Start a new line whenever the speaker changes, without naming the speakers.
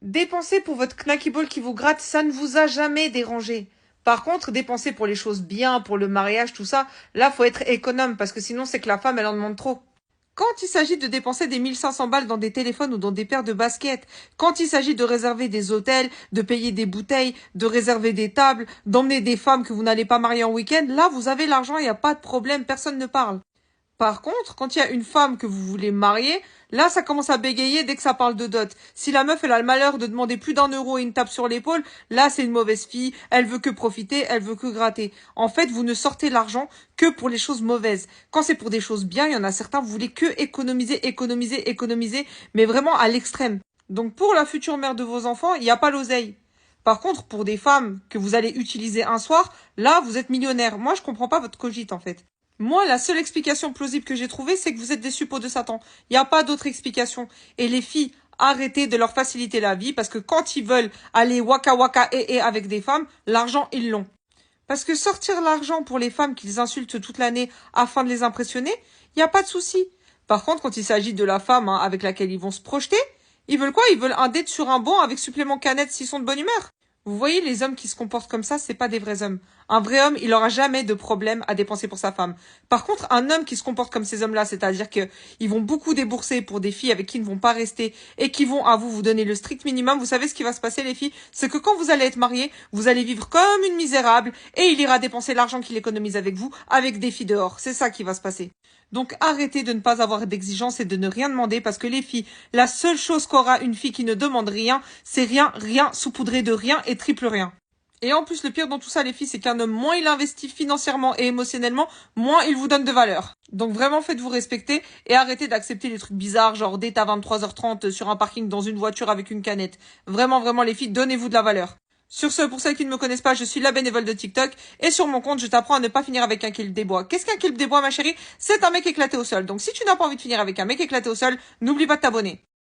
Dépenser pour votre knacky ball qui vous gratte, ça ne vous a jamais dérangé. Par contre, dépenser pour les choses bien, pour le mariage, tout ça, là, faut être économe parce que sinon, c'est que la femme, elle en demande trop. Quand il s'agit de dépenser des 1500 balles dans des téléphones ou dans des paires de baskets, quand il s'agit de réserver des hôtels, de payer des bouteilles, de réserver des tables, d'emmener des femmes que vous n'allez pas marier en week-end, là, vous avez l'argent, il n'y a pas de problème, personne ne parle. Par contre, quand il y a une femme que vous voulez marier, là, ça commence à bégayer dès que ça parle de dot. Si la meuf, elle a le malheur de demander plus d'1 euro et une tape sur l'épaule, là, c'est une mauvaise fille, elle veut que profiter, elle veut que gratter. En fait, vous ne sortez l'argent que pour les choses mauvaises. Quand c'est pour des choses bien, il y en a certains, vous voulez que économiser, économiser, économiser, mais vraiment à l'extrême. Donc, pour la future mère de vos enfants, il n'y a pas l'oseille. Par contre, pour des femmes que vous allez utiliser un soir, là, vous êtes millionnaire. Moi, je comprends pas votre cogite, en fait. Moi, la seule explication plausible que j'ai trouvée, c'est que vous êtes des suppôts de Satan. Il n'y a pas d'autre explication. Et les filles, arrêtez de leur faciliter la vie parce que quand ils veulent aller waka waka et avec des femmes, l'argent, ils l'ont. Parce que sortir l'argent pour les femmes qu'ils insultent toute l'année afin de les impressionner, il n'y a pas de souci. Par contre, quand il s'agit de la femme avec laquelle ils vont se projeter, ils veulent quoi? Ils veulent un date sur un banc avec supplément canette s'ils sont de bonne humeur. Vous voyez, les hommes qui se comportent comme ça, c'est pas des vrais hommes. Un vrai homme, il aura jamais de problème à dépenser pour sa femme. Par contre, un homme qui se comporte comme ces hommes-là, c'est-à-dire que ils vont beaucoup débourser pour des filles avec qui ils ne vont pas rester et qui vont à vous donner le strict minimum, vous savez ce qui va se passer, les filles? C'est que quand vous allez être mariés, vous allez vivre comme une misérable et il ira dépenser l'argent qu'il économise avec vous, avec des filles dehors. C'est ça qui va se passer. Donc arrêtez de ne pas avoir d'exigence et de ne rien demander parce que les filles, la seule chose qu'aura une fille qui ne demande rien, c'est rien, rien, saupoudré de rien et triple rien. Et en plus, le pire dans tout ça, les filles, c'est qu'un homme, moins il investit financièrement et émotionnellement, moins il vous donne de valeur. Donc vraiment, faites-vous respecter et arrêtez d'accepter les trucs bizarres, genre date à 23h30 sur un parking dans une voiture avec une canette. Vraiment, vraiment, les filles, donnez-vous de la valeur. Sur ce, pour celles qui ne me connaissent pas, je suis la bénévole de TikTok et sur mon compte, je t'apprends à ne pas finir avec un kill des bois. Qu'est-ce qu'un kill des bois, ma chérie? C'est un mec éclaté au sol. Donc si tu n'as pas envie de finir avec un mec éclaté au sol, n'oublie pas de t'abonner.